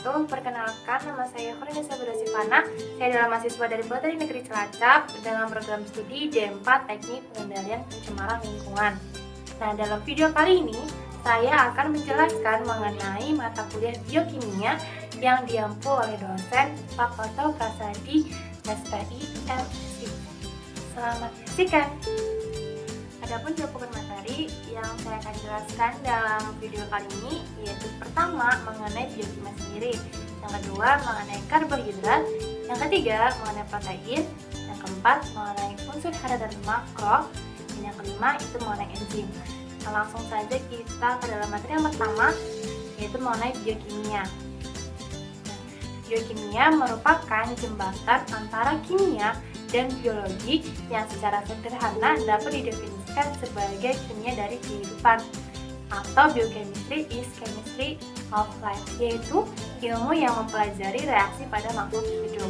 wabarakatuh. Perkenalkan, nama saya Horenisa Budasivana. Saya adalah mahasiswa dari Bakteri Negeri Cilacap dengan program studi D4 Teknik Pengendalian Pencemaran Lingkungan. Nah, dalam video kali ini saya akan menjelaskan mengenai mata kuliah biokimia yang diampu oleh dosen Pak Oto Prasadi SPI MSI. Selamat menyaksikan. Adapun cakupan materi yang saya akan jelaskan dalam video kali ini yaitu pertama mengenai biokimia sendiri, yang kedua mengenai karbohidrat, yang ketiga mengenai protein, yang keempat mengenai unsur hara dan makro, dan yang kelima itu mengenai enzim. Nah, langsung saja kita ke dalam materi yang pertama yaitu mengenai biokimia. Biokimia merupakan jembatan antara kimia dan biologi yang secara sederhana dapat didefinisikan sebagai kimia dari kehidupan, atau biochemistry is chemistry of life, yaitu ilmu yang mempelajari reaksi pada makhluk hidup.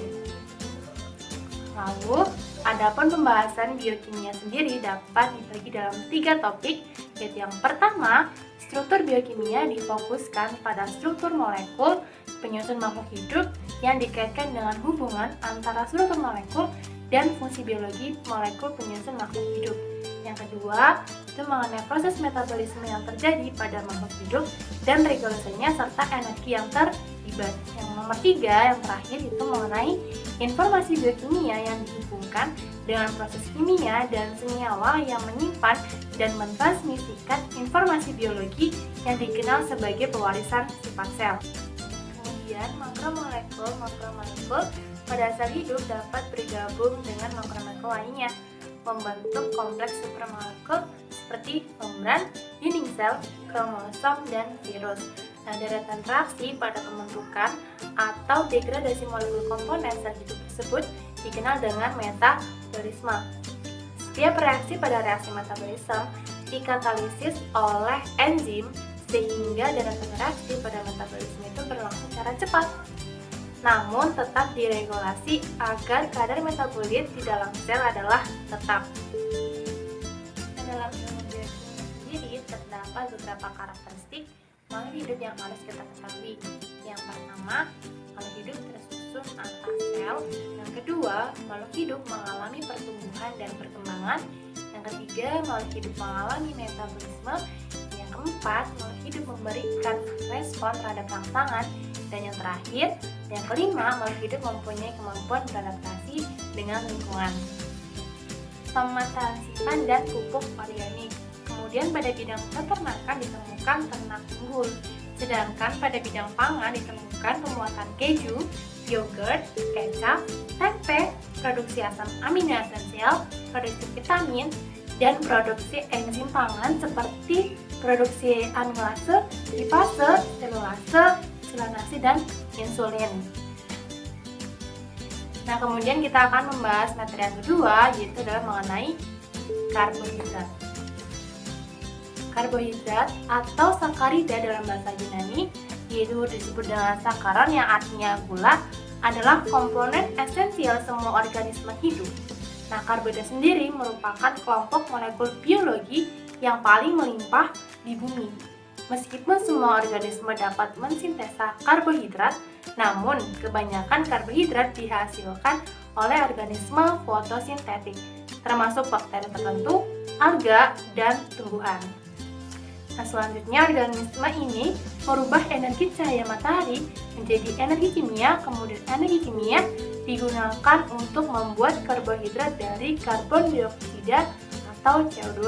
Lalu, adapun pembahasan biokimia sendiri dapat dibagi dalam 3 topik, yaitu yang pertama, struktur biokimia difokuskan pada struktur molekul penyusun makhluk hidup yang dikaitkan dengan hubungan antara struktur molekul dan fungsi biologi molekul penyusun makhluk hidup. Yang kedua, itu mengenai proses metabolisme yang terjadi pada makhluk hidup dan regulasinya serta energi yang terlibat. Yang nomor 3, yang terakhir itu mengenai informasi biokimia yang dihubungkan dengan proses kimia dan senyawa yang menyimpan dan mentransmisikan informasi biologi yang dikenal sebagai pewarisan sifat sel. Kemudian makromolekul pada sel hidup dapat bergabung dengan makromolekul lainnya, membentuk kompleks supermolekul seperti membran, dinding sel, kromosom, dan virus. Nah, deretan reaksi pada pembentukan atau degradasi molekul komponen sel hidup tersebut dikenal dengan metabolisme. Setiap reaksi pada reaksi metabolisme dikatalisis oleh enzim sehingga deretan reaksi pada metabolisme itu berlangsung secara cepat, namun tetap diregulasi agar kadar metabolit di dalam sel adalah tetap. Dalam ilmu biokimia sendiri terdapat beberapa karakteristik makhluk hidup yang harus kita ketahui. Yang pertama, makhluk hidup tersusun atas sel. Yang kedua, makhluk hidup mengalami pertumbuhan dan perkembangan. Yang ketiga, makhluk hidup mengalami metabolisme. Yang keempat, makhluk hidup memberikan respon terhadap rangsangan. Dan yang terakhir, yang kelima, makhluk hidup mempunyai kemampuan beradaptasi dengan lingkungan. Pemetaan sifat dan pupuk organik. Kemudian pada bidang peternakan ditemukan ternak unggul, sedangkan pada bidang pangan ditemukan pembuatan keju, yogurt, kecap, tempe, produksi asam amino esensial, produksi vitamin, dan produksi enzim pangan seperti produksi amilase, lipase, selulase, silanase, dan insulin. Nah, kemudian kita akan membahas materi yang kedua, yaitu adalah mengenai karbohidrat. Karbohidrat atau sakarida dalam bahasa Yunani, yaitu disebut dengan sakaron yang artinya gula, adalah komponen esensial semua organisme hidup. Nah, karbohidrat sendiri merupakan kelompok molekul biologi yang paling melimpah di bumi. Meskipun semua organisme dapat mensintesa karbohidrat, namun kebanyakan karbohidrat dihasilkan oleh organisme fotosintetik, termasuk bakteri tertentu, alga, dan tumbuhan. Nah, selanjutnya organisme ini merubah energi cahaya matahari menjadi energi kimia, kemudian energi kimia digunakan untuk membuat karbohidrat dari karbon dioksida atau CO2.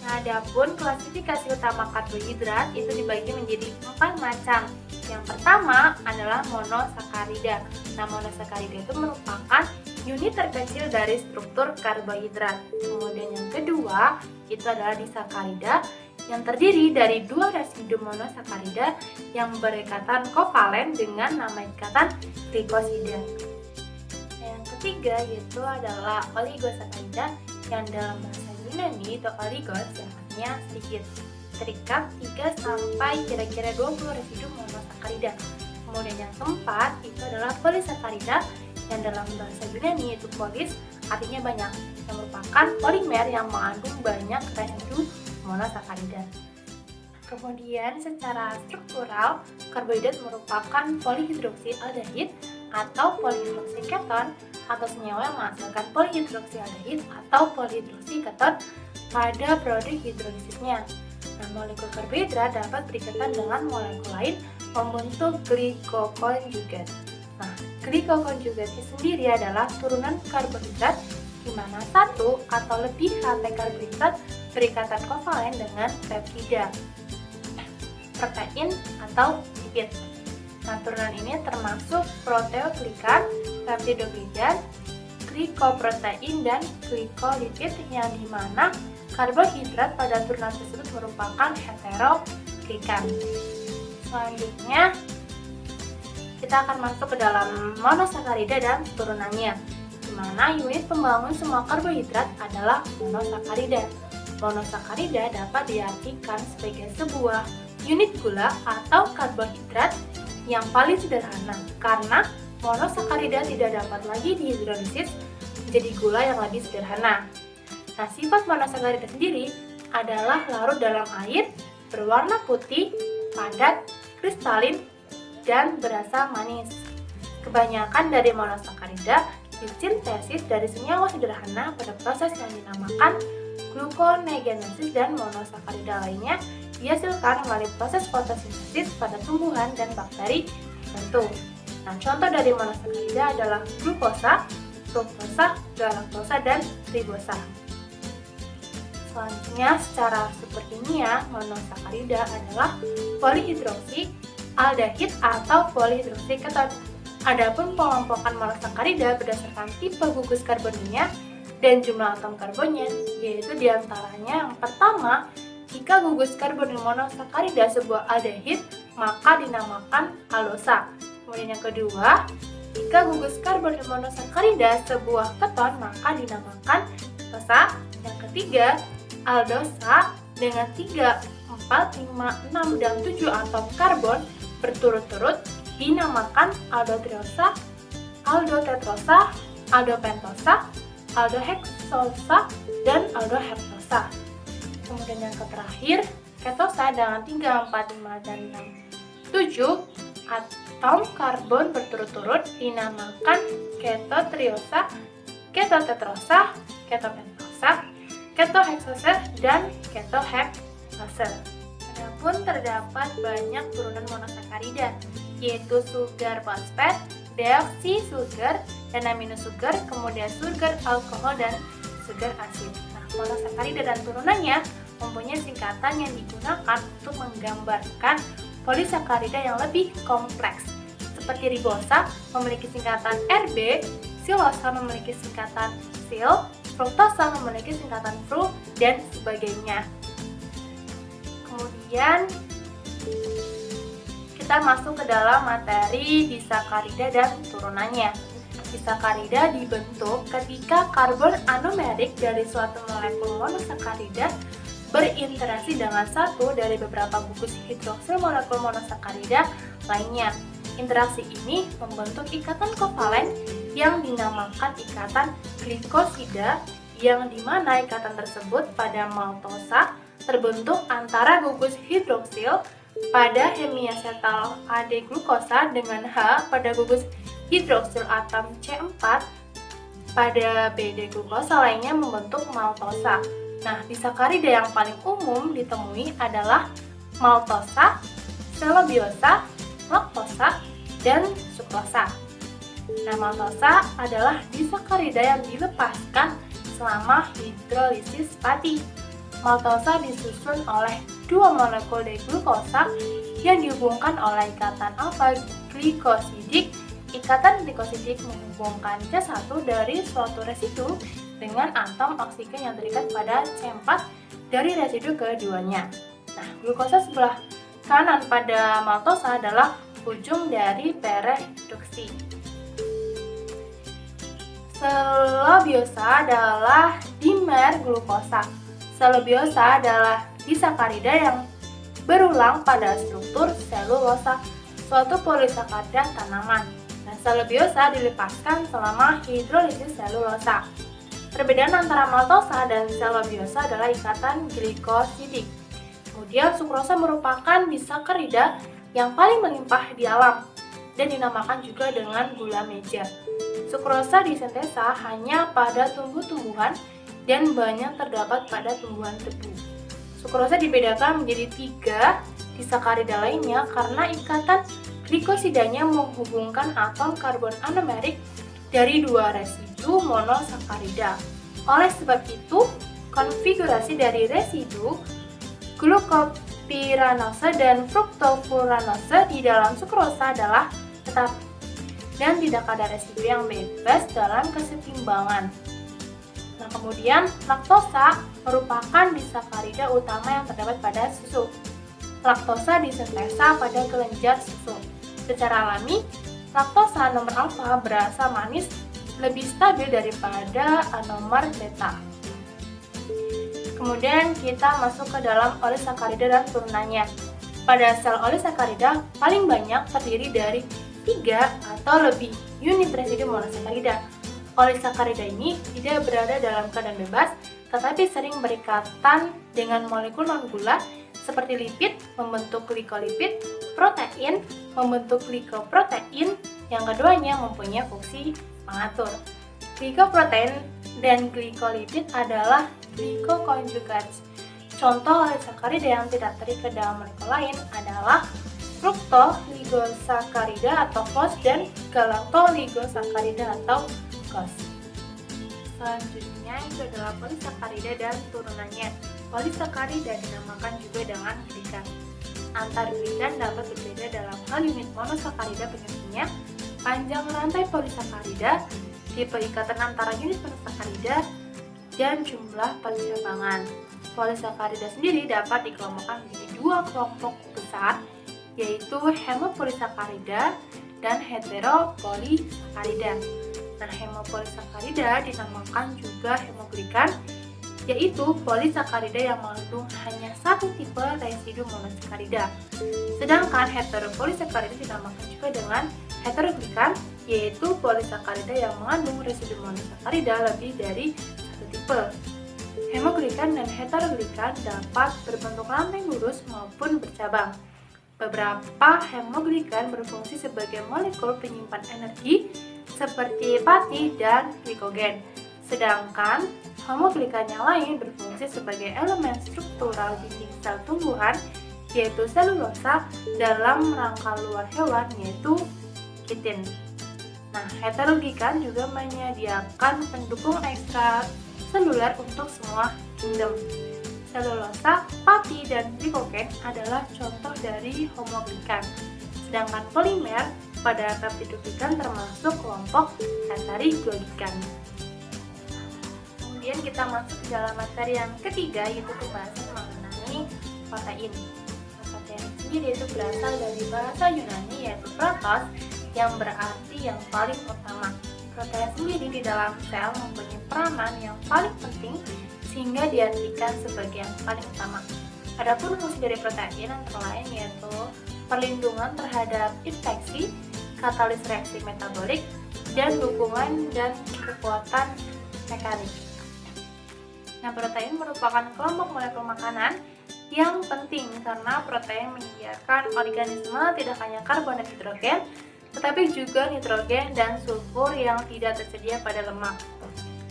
Nah, adapun klasifikasi utama karbohidrat itu dibagi menjadi 4 macam. Yang pertama adalah monosakarida. Nah, monosakarida itu merupakan unit terkecil dari struktur karbohidrat. Kemudian yang kedua itu adalah disakarida yang terdiri dari 2 residu monosakarida yang berikatan kovalen dengan nama ikatan glikosida. Yang ketiga yaitu adalah oligosakarida yang dalam bahasa Yunani itu oligos yang artinya sedikit, terikat 3 sampai kira-kira 20 residu monosakarida. Kemudian yang keempat itu adalah polisakarida yang dalam bahasa Yunani itu polis artinya banyak, yang merupakan polimer yang mengandung banyak residu monosakarida. Kemudian secara struktural, karbohidrat merupakan polihidroksialdehid atau polihidroksiketon atau senyawa yang menghasilkan polihidroksialdehid atau polihidroksiketon pada produk hidrolisisnya. Nah, molekul karbohidrat dapat berikatan dengan molekul lain membentuk glikokonjugat. Nah, glikokonjugat sendiri adalah turunan karbohidrat di mana satu atau lebih rantai karbohidrat berikatan kovalen dengan peptida, protein atau lipid. Nah, turunan ini termasuk proteoglikan, peptidoglikan, glikoprotein, dan glikolipid yang dimana karbohidrat pada turunan tersebut merupakan heteroglikan. Selanjutnya, kita akan masuk ke dalam monosakarida dan turunannya, di mana unit pembangun semua karbohidrat adalah monosakarida. Monosakarida dapat diartikan sebagai sebuah unit gula atau karbohidrat yang paling sederhana, karena monosakarida tidak dapat lagi dihidrolisis menjadi gula yang lebih sederhana. Nah, sifat monosakarida sendiri adalah larut dalam air, berwarna putih, padat, kristalin, dan berasa manis. Kebanyakan dari monosakarida disintesis dari senyawa sederhana pada proses yang dinamakan gluconeogenesis, dan monosakarida lainnya dihasilkan melalui proses fotosintesis pada tumbuhan dan bakteri tertentu. Nah, contoh dari monosakarida adalah glukosa, fruktosa, galaktosa, dan ribosa. Selanjutnya, secara superkimia, monosakarida adalah polihidroksialdehid atau polihidroksiketon. Adapun pengelompokan monosakarida berdasarkan tipe gugus karbonnya dan jumlah atom karbonnya, yaitu diantaranya yang pertama, jika gugus karbon monosakarida sebuah aldehid, maka dinamakan aldosa. Kemudian yang kedua, jika gugus karbon monosakarida sebuah keton, maka dinamakan ketosa. Yang ketiga, aldosa dengan 3, 4, 5, 6, dan 7 atom karbon berturut-turut dinamakan aldoterosa, aldotetrosa, aldopentosa, aldoheksosa, dan aldoheptosa. Kemudian yang terakhir, ketosa dengan 3, 4, 5, dan 6, 7 atom karbon berturut-turut dinamakan ketotriosa, ketotetrosa, ketopentosa, ketoheksosa, dan ketoheptasa. Adapun terdapat banyak turunan monosakarida, yaitu sugar fosfat, deoksi sugar, dan amino sugar, kemudian sugar alkohol, dan sugar asid. Nah, monosakarida dan turunannya mempunyai singkatan yang digunakan untuk menggambarkan polisakarida yang lebih kompleks. Seperti ribosa memiliki singkatan RB, silosa memiliki singkatan sil, fruktosa memiliki singkatan fru, dan sebagainya. Kemudian kita masuk ke dalam materi disakarida dan turunannya. Disakarida dibentuk ketika karbon anumerik dari suatu molekul monosakarida berinteraksi dengan satu dari beberapa gugus hidroksil molekul monosakarida lainnya. Interaksi ini membentuk ikatan kovalen yang dinamakan ikatan glikosida, yang dimana ikatan tersebut pada maltosa terbentuk antara gugus hidroksil pada hemiacetal AD glukosa dengan H pada gugus hidroksil atom C4 pada BD glukosa lainnya membentuk maltosa. Nah, disakarida yang paling umum ditemui adalah maltosa, selobiosa, laktosa, dan sukrosa. Nah, maltosa adalah disakarida yang dilepaskan selama hidrolisis pati. Maltosa disusun oleh dua molekul D-glukosa yang dihubungkan oleh ikatan alfa glikosidik. Ikatan glikosidik menghubungkan C1 dari suatu residu dengan atom oksigen yang terikat pada C4 dari residu keduanya. Nah, glukosa sebelah kanan pada maltosa adalah ujung dari pereduksi. Selobiosa adalah dimer glukosa. Selobiosa adalah disakarida yang berulang pada struktur selulosa, suatu polisakarida tanaman. Nah, selobiosa dilepaskan selama hidrolisis selulosa. Perbedaan antara maltosa dan selobiosa adalah ikatan glikosidik. Kemudian sukrosa merupakan disakarida yang paling melimpah di alam dan dinamakan juga dengan gula meja. Sukrosa disintesa hanya pada tumbuh-tumbuhan dan banyak terdapat pada tumbuhan tebu. Sukrosa dibedakan menjadi 3 disakarida lainnya karena ikatan glikosidanya menghubungkan atom karbon anomirik dari 2 residu monosakarida. Oleh sebab itu, konfigurasi dari residu glukopiranose dan fruktofuranose di dalam sukrosa adalah tetap dan tidak ada residu yang bebas dalam kesetimbangan. Nah, kemudian laktosa merupakan disakarida utama yang terdapat pada susu. Laktosa disintesa pada kelenjar susu. Secara alami, laktosa nomor alfa berasa manis lebih stabil daripada anomar beta. Kemudian kita masuk ke dalam olisakarida dan turunannya. Pada sel olisakarida paling banyak terdiri dari 3 atau lebih unit residu monosakarida. Olisakarida ini tidak berada dalam keadaan bebas, tetapi sering berikatan dengan molekul non-gula seperti lipid membentuk glikolipid, protein membentuk glikoprotein, yang keduanya mempunyai fungsi pengatur. Glikoprotein dan glikolipid adalah glikoconjugates. Contoh olisakarida yang tidak terikat dalam molekul lain adalah fructoligosakarida atau FOS dan galactoligosakarida atau GOS. Selanjutnya itu adalah polisakarida dan turunannya. Polisakarida dinamakan juga dengan glikan. Antar glikan dapat berbeda dalam hal unit monosakarida penyusunnya, panjang rantai polisakarida, tipe ikatan antara unit monosakarida, dan jumlah percabangan. Polisakarida sendiri dapat dikelompokkan menjadi 2 kelompok besar, yaitu hemopolisakarida dan heteropolisakarida. Nah, hemopolisakarida dinamakan juga hemoglikan, yaitu polisakarida yang mengandung hanya satu tipe residu monosakarida. Sedangkan heteropolisakarida dinamakan juga dengan heteroglikan, yaitu polisakarida yang mengandung residu monosakarida lebih dari satu tipe. Hemoglikan dan heteroglikan dapat berbentuk rantai lurus maupun bercabang. Beberapa hemoglikan berfungsi sebagai molekul penyimpan energi seperti pati dan glikogen. Sedangkan hemoglikan yang lain berfungsi sebagai elemen struktural dinding sel tumbuhan, yaitu selulosa dalam rangka luar hewan, yaitu kitin. Nah, heteroglikan juga menyediakan pendukung ekstraseluler untuk semua kingdom. Selulosa, pati, dan glikogen adalah contoh dari homoglikan. Sedangkan polimer pada peptidoglikan termasuk kelompok heteroglykan. Kemudian kita masuk ke dalam materi yang ketiga, yaitu pembahasan mengenai protein. Protein sendiri itu berasal dari bahasa Yunani yaitu protos, yang berarti yang paling utama. Protein sendiri di dalam sel mempunyai peranan yang paling penting sehingga diartikan sebagai yang paling utama. Adapun fungsi dari protein antara lain yaitu perlindungan terhadap infeksi, katalis reaksi metabolik, dan dukungan dan kekuatan mekanik. Nah, protein merupakan kelompok molekul makanan yang penting karena protein menyediakan organisme tidak hanya karbon dan hidrogen, tetapi juga nitrogen dan sulfur yang tidak tersedia pada lemak.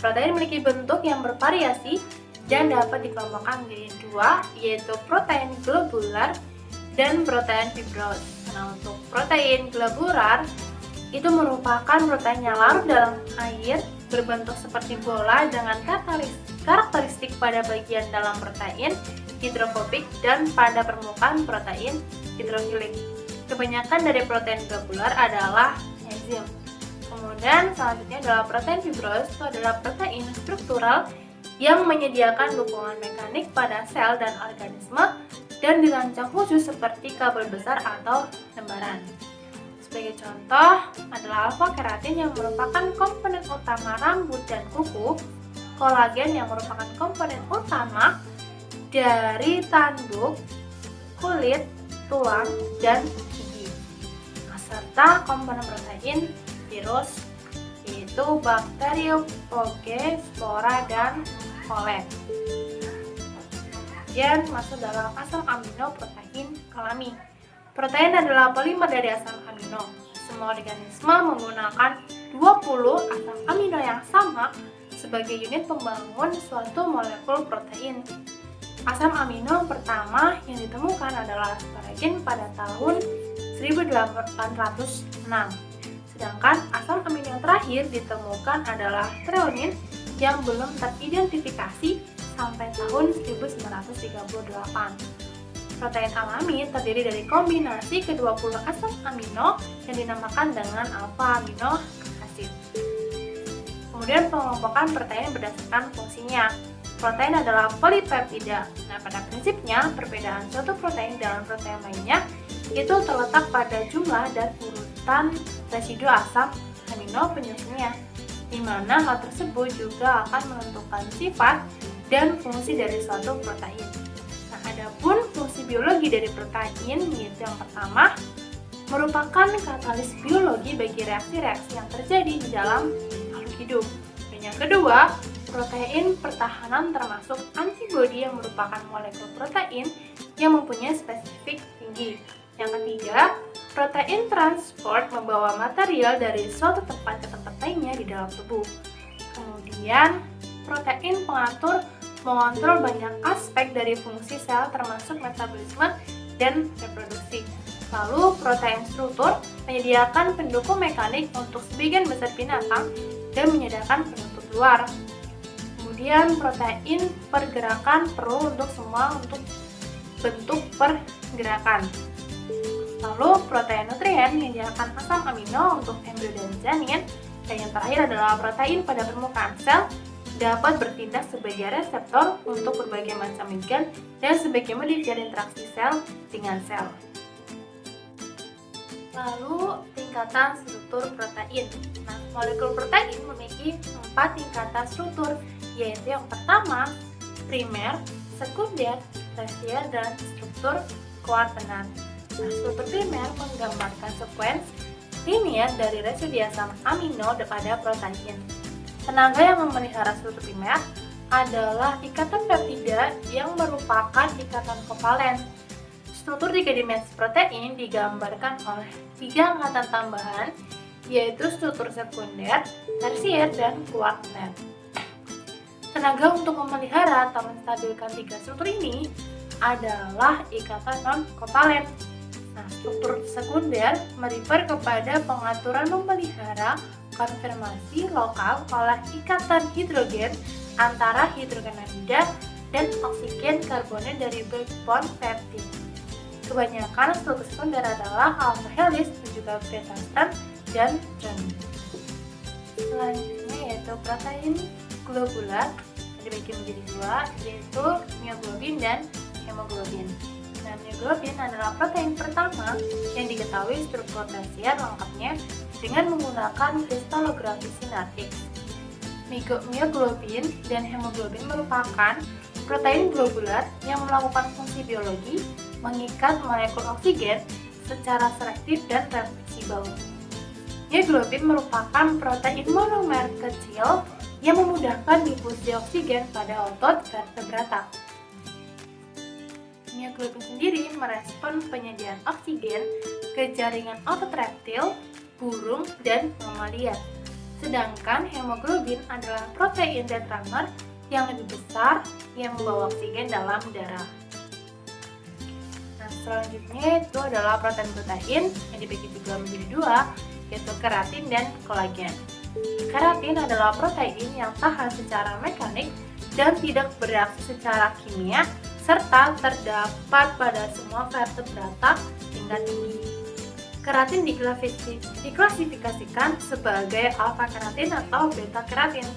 Protein memiliki bentuk yang bervariasi dan dapat dikelompokkan menjadi 2, yaitu protein globular dan protein fibros. Nah, untuk protein globular itu merupakan protein yang larut dalam air, berbentuk seperti bola dengan karakteristik pada bagian dalam protein hidrofobik dan pada permukaan protein hidrofilik. Kebanyakan dari protein globular adalah enzim. Kemudian selanjutnya adalah protein fibros, itu adalah protein struktural yang menyediakan dukungan mekanik pada sel dan organisme dan dirancang khusus seperti kabel besar atau lembaran. Sebagai contoh adalah alfa keratin yang merupakan komponen utama rambut dan kuku, kolagen yang merupakan komponen utama dari tanduk, kulit, tulang, dan gigi, serta komponen protein virus yaitu bakteriophage, spora, dan pollen. kemudian masuk dalam asam amino protein alami. Protein adalah polimer dari asam amino. Semua organisme menggunakan 20 asam amino yang sama sebagai unit pembangun suatu molekul protein. Asam amino pertama yang ditemukan adalah asparagin pada tahun 1806. Sedangkan asam amino yang terakhir ditemukan adalah treonin yang belum teridentifikasi sampai tahun 1938. Protein alami terdiri dari kombinasi ke-20 asam amino yang dinamakan dengan alfa amino asid. Kemudian pengelompokan protein berdasarkan fungsinya. Protein adalah polipeptida. Nah, pada prinsipnya perbedaan suatu protein dengan protein lainnya itu terletak pada jumlah dan urutan residu asam amino penyusunnya, di mana hal tersebut juga akan menentukan sifat dan fungsi dari suatu protein. Nah, adapun fungsi biologi dari protein yaitu yang pertama merupakan katalis biologi bagi reaksi-reaksi yang terjadi di dalam makhluk hidup. Dan yang kedua, protein pertahanan termasuk antibodi yang merupakan molekul protein yang mempunyai spesifik tinggi. Yang ketiga, protein transport membawa material dari suatu tempat ke tempat lainnya di dalam tubuh. Kemudian, protein mengontrol banyak aspek dari fungsi sel termasuk metabolisme dan reproduksi. Lalu, protein struktur menyediakan pendukung mekanik untuk sebagian besar binatang dan menyediakan penutup luar. Kemudian, protein pergerakan perlu untuk semua untuk bentuk pergerakan. Lalu, protein nutrien menyediakan asam amino untuk embrio dan janin. Dan yang terakhir adalah protein pada permukaan sel dapat bertindak sebagai reseptor untuk berbagai macam ligan dan sebagai mediator interaksi sel dengan sel. Lalu, tingkatan struktur protein. Nah, molekul protein memiliki 4 tingkatan struktur, yaitu yang pertama, primer, sekunder, tersier, dan struktur kuartenan. Nah, struktur primer menggambarkan sekuens linear dari residu asam amino pada protein. Tenaga yang memelihara struktur primer adalah ikatan peptida yang merupakan ikatan kovalen. Struktur 3 dimensi protein digambarkan oleh 3 angkatan tambahan, yaitu struktur sekunder, tersier, dan kuartenan. Tenaga untuk memelihara atau menstabilkan 3 struktur ini adalah ikatan non-kovalen. Nah, struktur sekunder merefer kepada pengaturan memelihara konfirmasi lokal oleh ikatan hidrogen antara hidrogen amida dan oksigen karbonat dari backbone peptid. Kebanyakan struktur sekunder adalah alpha helix dan juga beta strand dan strand. Selanjutnya yaitu protein globular dibagi menjadi 2, yaitu mioglobin dan hemoglobin. Nah, mioglobin adalah protein pertama yang diketahui struktur tersier lengkapnya dengan menggunakan kristalografi sintetik. Mioglobin dan hemoglobin merupakan protein globular yang melakukan fungsi biologi mengikat molekul oksigen secara selektif dan reversibel. Mioglobin merupakan protein monomer kecil yang memudahkan difusi oksigen pada otot vertebrata. Mioglobin sendiri merespon penyediaan oksigen ke jaringan otot reptil, burung, dan mamalia. Sedangkan hemoglobin adalah protein tetramer yang lebih besar yang membawa oksigen dalam darah. Nah, selanjutnya itu adalah protein-protein yang dibagi juga menjadi 2, yaitu keratin dan kolagen. Keratin adalah protein yang tahan secara mekanik dan tidak bereaksi secara kimia, serta terdapat pada semua vertebrata tingkat tinggi. Keratin diklasifikasikan sebagai alfa keratin atau beta keratin.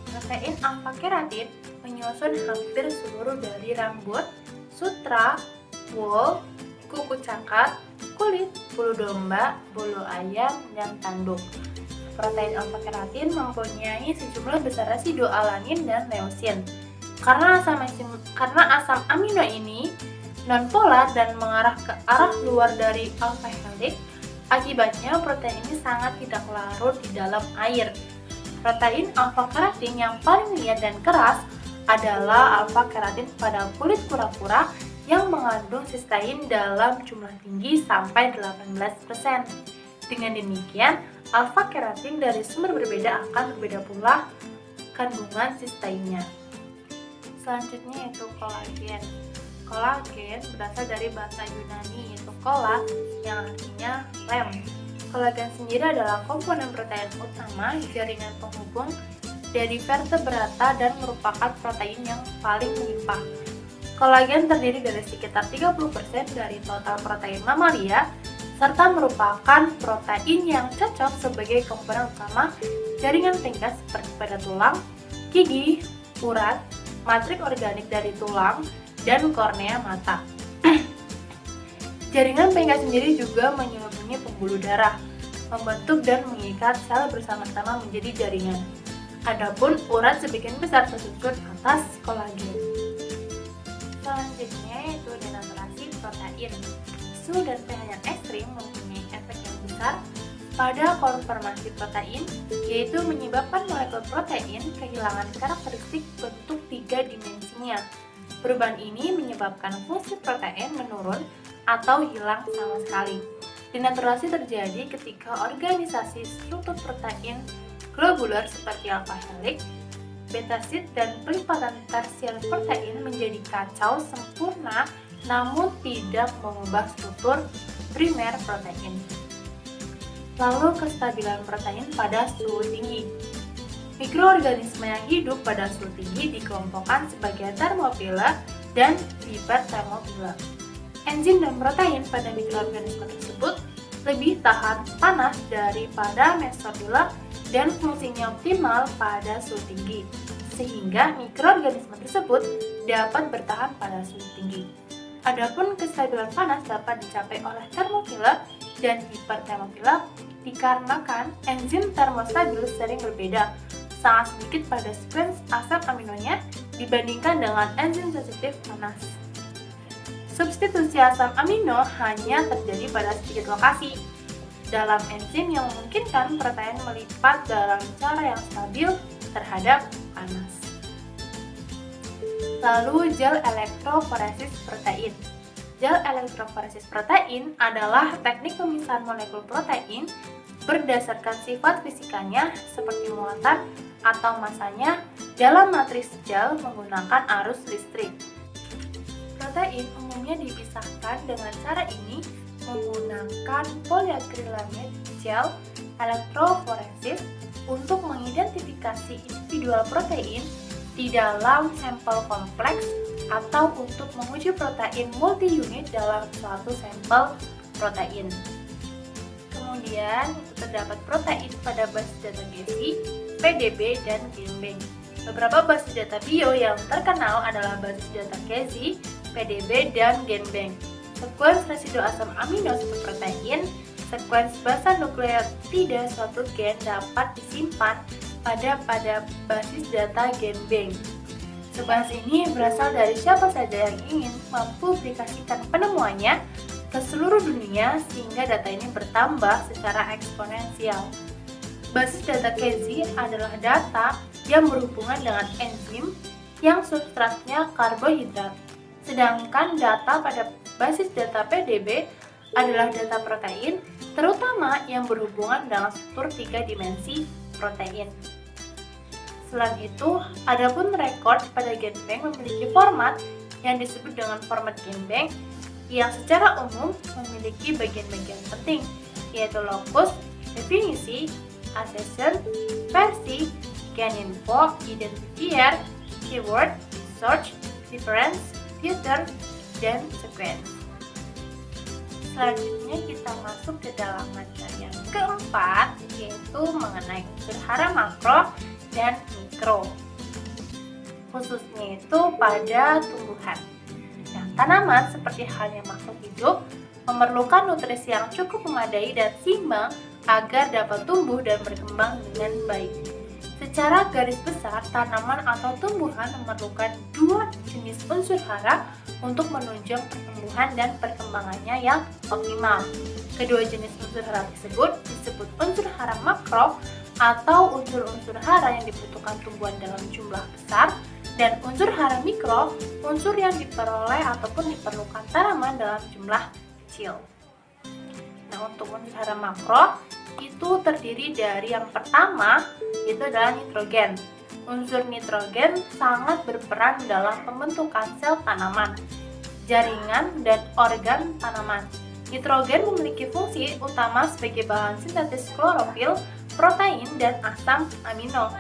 Protein alfa keratin menyusun hampir seluruh dari rambut, sutra, wool, kuku cakar, kulit, bulu domba, bulu ayam, dan tanduk. Protein alfa keratin mempunyai sejumlah besar residu alanin dan leusin. Karena asam amino ini nonpolar dan mengarah ke arah luar dari alfa helix, akibatnya protein ini sangat tidak larut di dalam air. Protein alfa keratin yang paling liat dan keras adalah alfa-keratin pada kulit kura-kura yang mengandung sistein dalam jumlah tinggi sampai 18%. Dengan demikian, alfa-keratin dari sumber berbeda akan berbeda pula kandungan sisteinnya. Selanjutnya yaitu kolagen. Kolagen berasal dari bahasa Yunani yaitu kola yang artinya lem. Kolagen sendiri adalah komponen protein utama jaringan penghubung dari vertebrata dan merupakan protein yang paling melimpah. Kolagen terdiri dari sekitar 30% dari total protein mamalia serta merupakan protein yang cocok sebagai komponen utama jaringan penggas seperti pada tulang, gigi, urat, matrik organik dari tulang, dan kornea mata. Jaringan penggas sendiri juga menyelubungi pembuluh darah, membentuk dan mengikat sel bersama-sama menjadi jaringan. Adapun urat sebagian besar tersusun atas kolagen. Selanjutnya yaitu denaturasi protein. Suhu dan pH yang ekstrim mempunyai efek yang besar pada konformasi protein, yaitu menyebabkan molekul protein kehilangan karakteristik bentuk 3 dimensinya. Perubahan ini menyebabkan fungsi protein menurun atau hilang sama sekali. Denaturasi terjadi ketika organisasi struktur protein globuler seperti alpha helix, beta sheet, dan pelipatan tersier protein menjadi kacau sempurna namun tidak mengubah struktur primer protein. Lalu kestabilan protein pada suhu tinggi. Mikroorganisme yang hidup pada suhu tinggi dikelompokkan sebagai termofila dan hipertermofila. Enzim dan protein pada mikroorganisme tersebut lebih tahan panas daripada mesofila dan fungsinya optimal pada suhu tinggi, sehingga mikroorganisme tersebut dapat bertahan pada suhu tinggi. Adapun kestabilan panas dapat dicapai oleh termofila dan hipertermofila dikarenakan enzim termostabil sering berbeda sangat sedikit pada sekuens asam aminonya dibandingkan dengan enzim sensitif panas. Substitusi asam amino hanya terjadi pada sedikit lokasi dalam enzim yang memungkinkan protein melipat dalam cara yang stabil terhadap panas. Lalu gel elektroforesis protein. Gel elektroforesis protein adalah teknik pemisahan molekul protein berdasarkan sifat fisikanya seperti muatan atau masanya dalam matriks gel menggunakan arus listrik. Protein umumnya dipisahkan dengan cara ini menggunakan polyacrylamide gel elektroforesis untuk mengidentifikasi individual protein di dalam sampel kompleks atau untuk menguji protein multi-unit dalam suatu sampel protein. Kemudian terdapat protein pada basis data GESI, PDB, dan GenBank. Beberapa basis data bio yang terkenal adalah basis data GESI, PDB, dan GenBank. Sekuens residu asam amino suatu protein, sekuens basa nukleotida suatu gen dapat disimpan pada basis data GenBank. Sebahas ini berasal dari siapa saja yang ingin mempublikasikan penemuannya ke seluruh dunia sehingga data ini bertambah secara eksponensial. Basis data GESI adalah data yang berhubungan dengan enzim yang substratnya karbohidrat. Sedangkan data pada basis data PDB adalah data protein, terutama yang berhubungan dengan struktur 3 dimensi protein. Selain itu, adapun rekod pada GenBank memiliki format yang disebut dengan format GenBank yang secara umum memiliki bagian-bagian penting, yaitu locus, definisi, accession, versi, geninfo, identifier, keyword, search, reference, filter, dan sequence. Selanjutnya kita masuk ke dalam materi yang keempat, yaitu mengenai unsur hara makro dan mikro, khususnya itu pada tumbuhan. Nah, tanaman seperti halnya makhluk hidup memerlukan nutrisi yang cukup memadai dan seimbang agar dapat tumbuh dan berkembang dengan baik. Secara garis besar, tanaman atau tumbuhan memerlukan 2 jenis unsur hara untuk menunjang pertumbuhan dan perkembangannya yang optimal. Kedua jenis unsur hara tersebut disebut unsur hara makro atau unsur-unsur hara yang dibutuhkan tumbuhan dalam jumlah besar Dan unsur hara mikro, unsur yang diperoleh ataupun diperlukan tanaman dalam jumlah kecil. Nah, untuk unsur hara makro itu terdiri dari yang pertama, yaitu adalah nitrogen. Unsur nitrogen sangat berperan dalam pembentukan sel tanaman, jaringan, dan organ tanaman. Nitrogen memiliki fungsi utama sebagai bahan sintetis klorofil, protein, dan asam amino.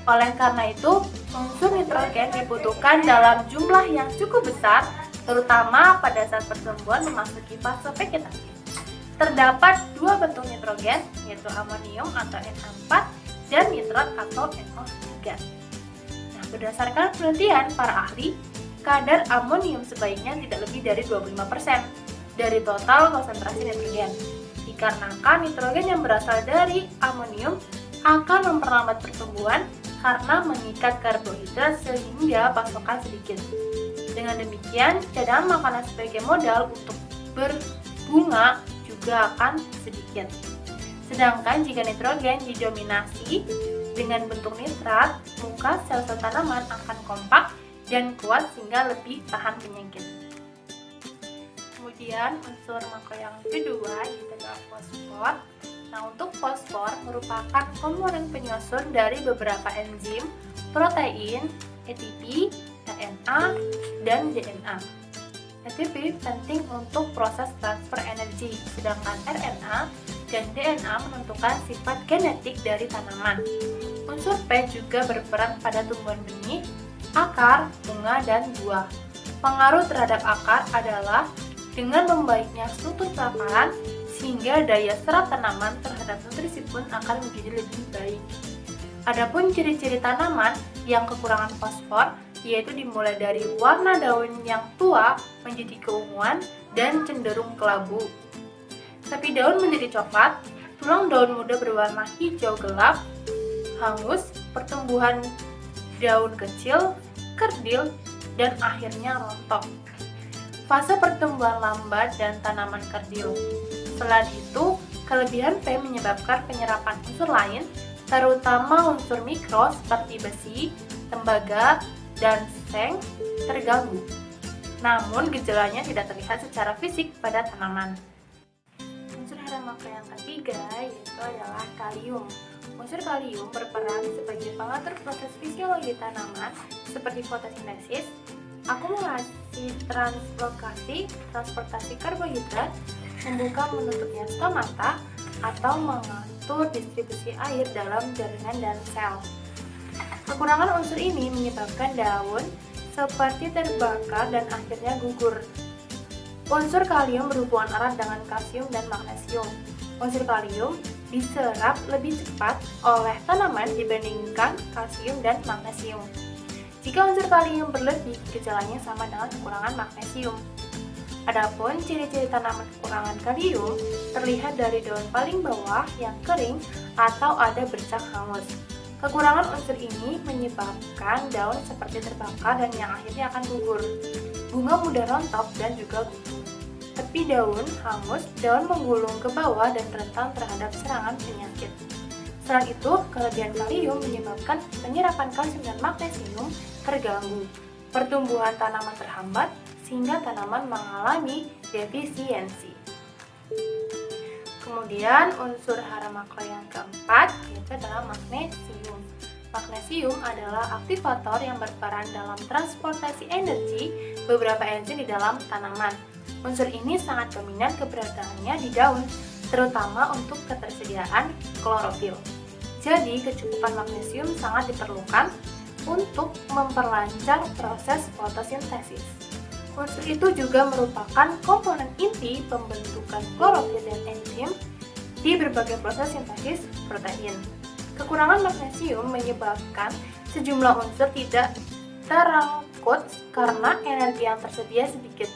Oleh karena itu, unsur nitrogen dibutuhkan dalam jumlah yang cukup besar, terutama pada saat pertumbuhan memasuki fase vegetatif. Terdapat dua bentuk nitrogen, yaitu amonium atau Na4 dan nitrat atau NO3. Nah, berdasarkan penelitian para ahli, kadar amonium sebaiknya tidak lebih dari 25% dari total konsentrasi nitrogen. Dikarenakan nitrogen yang berasal dari amonium akan memperlambat pertumbuhan karena mengikat karbohidrat sehingga pasokan sedikit. Dengan demikian, cadangan makanan sebagai modal untuk berbunga juga akan sedikit. Sedangkan jika nitrogen didominasi dengan bentuk nitrat, muka sel-sel tanaman akan kompak dan kuat sehingga lebih tahan penyakit. Kemudian unsur makro yang kedua yaitu adalah fosfor. Nah, untuk fosfor merupakan komponen penyusun dari beberapa enzim, protein, ATP, RNA, dan DNA. ATP penting untuk proses transfer energi, sedangkan RNA dan DNA menentukan sifat genetik dari tanaman. Unsur P juga berperan pada tumbuhan benih, akar, bunga, dan buah. Pengaruh terhadap akar adalah dengan membaiknya struktur paparan, sehingga daya serap tanaman terhadap nutrisi pun akan menjadi lebih baik. Adapun ciri-ciri tanaman yang kekurangan fosfor, yaitu dimulai dari warna daun yang tua menjadi keunguan dan cenderung kelabu. Tepi daun menjadi coklat, tulang daun muda berwarna hijau gelap, hangus, pertumbuhan daun kecil, kerdil, dan akhirnya rontok. Fase pertumbuhan lambat dan tanaman kerdil. Selain itu, kelebihan P menyebabkan penyerapan unsur lain, terutama unsur mikro seperti besi, tembaga, dan seng terganggu. Namun, gejalanya tidak terlihat secara fisik pada tanaman. Unsur hara makro yang ketiga yaitu adalah kalium. Unsur kalium berperan sebagai pengatur proses fisiologi tanaman seperti fotosintesis, akumulasi translokasi, transportasi karbohidrat, membuka menutupnya stomata, atau mengatur distribusi air dalam jaringan dan sel. Kekurangan unsur ini menyebabkan daun seperti terbakar dan akhirnya gugur. Unsur kalium berhubungan erat dengan kalsium dan magnesium. Unsur kalium diserap lebih cepat oleh tanaman dibandingkan kalsium dan magnesium. Jika unsur kalium berlebih, gejalanya sama dengan kekurangan magnesium. Adapun ciri-ciri tanaman kekurangan kalium terlihat dari daun paling bawah yang kering atau ada bercak hangus. Kekurangan unsur ini menyebabkan daun seperti terbakar dan yang akhirnya akan gugur. Bunga mudah rontok dan juga gugur. Tepi daun hangus, daun menggulung ke bawah dan rentan terhadap serangan penyakit. Selain itu, kelebihan kalium menyebabkan penyerapan kalsium dan magnesium terganggu. Pertumbuhan tanaman terhambat sehingga tanaman mengalami defisiensi. Kemudian unsur hara makro yang keempat yaitu adalah magnesium. Magnesium adalah aktivator yang berperan dalam transportasi energi beberapa enzim di dalam tanaman. Unsur ini sangat dominan keberadaannya di daun, terutama untuk ketersediaan klorofil. Jadi, kecukupan magnesium sangat diperlukan untuk memperlancar proses fotosintesis. Unsur itu juga merupakan komponen inti pembentukan klorofil dan enzim di berbagai proses sintesis protein. Kekurangan magnesium menyebabkan sejumlah unsur tidak terangkut karena energi yang tersedia sedikit.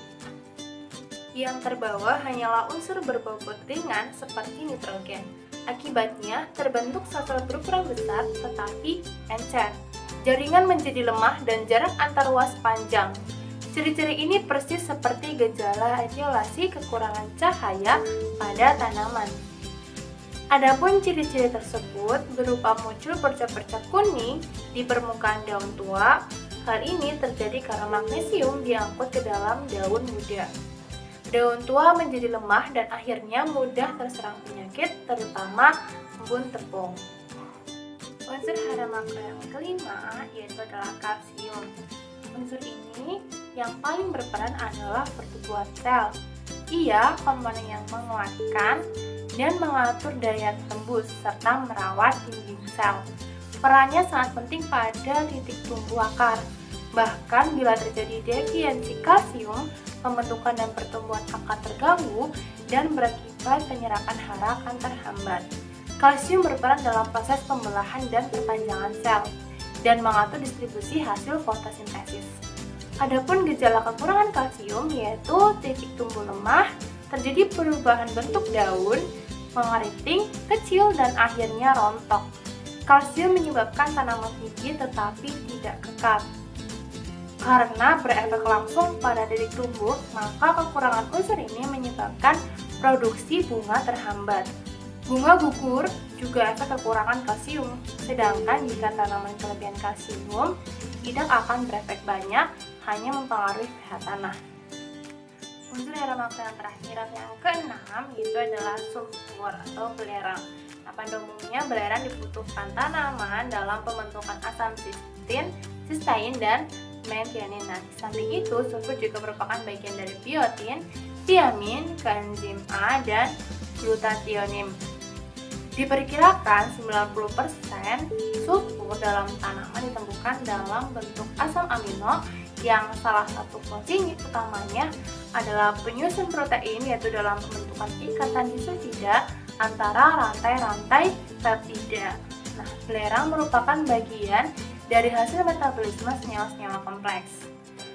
Yang terbawa hanyalah unsur berbobot ringan seperti nitrogen. Akibatnya, terbentuk sel-sel berukuran besar tetapi encer. Jaringan menjadi lemah dan jarak antar ruas panjang. Ciri-ciri ini persis seperti gejala etiolasi kekurangan cahaya pada tanaman. Adapun ciri-ciri tersebut berupa muncul percak-percak kuning di permukaan daun tua, Hal ini terjadi karena magnesium diangkut ke dalam daun muda. Daun tua menjadi lemah dan akhirnya mudah terserang penyakit, terutama embun tepung. Unsur hara makro yang kelima yaitu adalah kalsium. Unsur ini yang paling berperan adalah pertumbuhan sel. Ia komponen yang menguatkan dan mengatur daya tembus serta merawat dinding sel. Perannya sangat penting pada titik tumbuh akar. Bahkan bila terjadi defiensi kalsium, pembentukan dan pertumbuhan akar terganggu dan berakibat penyerapan hara akan terhambat. Kalsium berperan dalam proses pembelahan dan perpanjangan sel dan mengatur distribusi hasil fotosintesis. Adapun gejala kekurangan kalsium yaitu titik tumbuh lemah, terjadi perubahan bentuk daun, mengeriting, kecil, dan akhirnya rontok. Kalsium menyebabkan tanaman tinggi tetapi tidak kekar. Karena berefek langsung pada titik tumbuh, maka kekurangan unsur ini menyebabkan produksi bunga terhambat. Bunga gugur juga efek kekurangan kalsium, sedangkan jika tanaman kelebihan kalsium tidak akan berefek banyak, hanya mempengaruhi pH tanah. Unsur hara makro yang terakhir atau yang keenam yaitu adalah sulfur atau belerang. Pada umumnya belerang dibutuhkan tanaman dalam pembentukan asam sistein dan metionin. Di samping itu, sulfur juga merupakan bagian dari biotin, tiamin, koenzim A, dan glutathione. Diperkirakan 90% sulfur dalam tanaman ditemukan dalam bentuk asam amino yang salah satu fungsi utamanya adalah penyusun protein, yaitu dalam pembentukan ikatan disulfida antara rantai-rantai peptida. Belerang merupakan bagian dari hasil metabolisme senyawa-senyawa kompleks.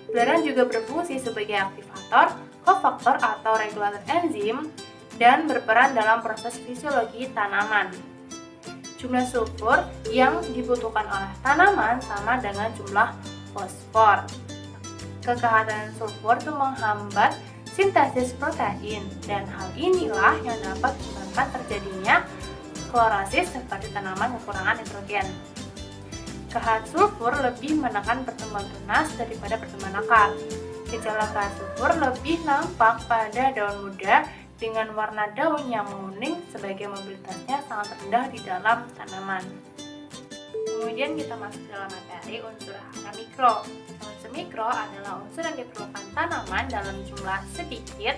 Belerang juga berfungsi sebagai aktivator, kofaktor atau regulator enzim dan berperan dalam proses fisiologi tanaman. Jumlah sulfur yang dibutuhkan oleh tanaman sama dengan jumlah fosfor. Kekehadiran sulfur itu menghambat sintesis protein dan hal inilah yang dapat menyebabkan terjadinya klorosis seperti tanaman kekurangan nitrogen. Kehadiran sulfur lebih menekan pertumbuhan tunas daripada pertumbuhan akar. Gejala kehadiran sulfur lebih nampak pada daun muda dengan warna daun yang menguning sebagai mobilitasnya sangat rendah di dalam tanaman. Kemudian kita masuk dalam materi unsur hara mikro. Unsur mikro adalah unsur yang diperlukan tanaman dalam jumlah sedikit,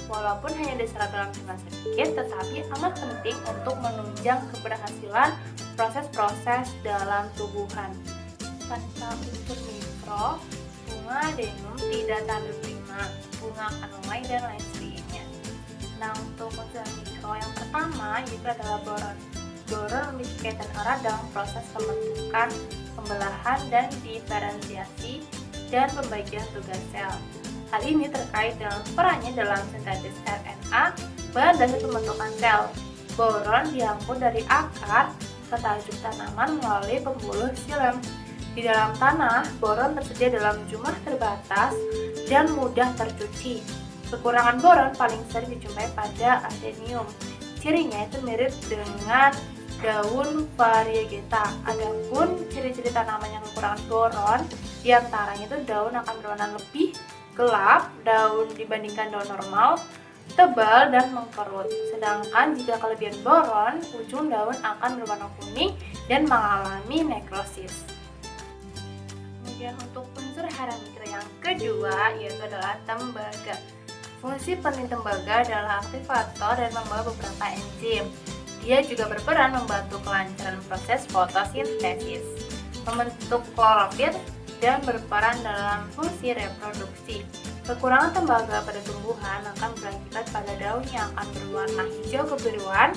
walaupun hanya diserap dalam jumlah sedikit, tetapi amat penting untuk menunjang keberhasilan proses-proses dalam tumbuhan. Tanpa unsur mikro, bunga adenum tidak tampil prima, bunga akan mulai dan lain sebagainya. Untuk unsur mikro yang pertama yaitu adalah boron. Boron memiliki kaitan erat dalam proses pembentukan, pembelahan, dan diferensiasi dan pembagian tugas sel. Hal ini terkait dengan perannya dalam sintesis RNA, bahan dasar pembentukan sel. Boron diangkut dari akar ke tajuk tanaman melalui pembuluh xilem. Di dalam tanah, boron tersedia dalam jumlah terbatas dan mudah tercuci. Kekurangan boron paling sering dijumpai pada adenium. Cirinya itu mirip dengan daun variegata. Adapun ciri-ciri tanaman yang kekurangan boron, diantaranya itu daun akan berwarna lebih gelap daun dibandingkan daun normal, tebal dan mengkerut. Sedangkan jika kelebihan boron, ujung daun akan berwarna kuning dan mengalami nekrosis. Kemudian untuk unsur hara mikro yang kedua yaitu adalah tembaga. Fungsi penting tembaga adalah aktivator dan membawa beberapa enzim. Dia juga berperan membantu kelancaran proses fotosintesis, membentuk klorofil, dan berperan dalam fungsi reproduksi. Kekurangan tembaga pada tumbuhan akan berakibat pada daun yang akan berwarna hijau kebiruan,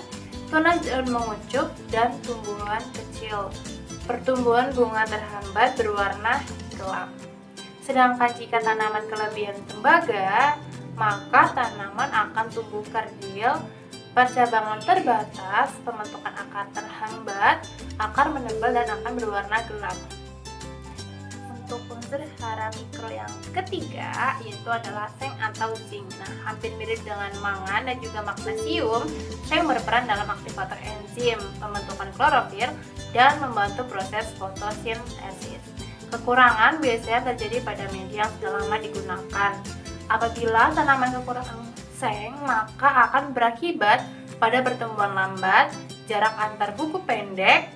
tunas daun mengucuk, dan tumbuhan kecil. Pertumbuhan bunga terhambat berwarna gelap. Sedangkan jika tanaman kelebihan tembaga, maka tanaman akan tumbuh kerdil, percabangan terbatas, pembentukan akar terhambat, akar menebal dan akan berwarna gelap. Untuk unsur hara mikro yang ketiga yaitu adalah seng atau zinc. Hampir mirip dengan mangan dan juga magnesium, seng berperan dalam aktivator enzim, pembentukan klorofil, dan membantu proses fotosintesis. Kekurangan biasanya terjadi pada media yang sudah lama digunakan. Apabila tanaman kekurangan seng, maka akan berakibat pada pertumbuhan lambat, jarak antar buku pendek,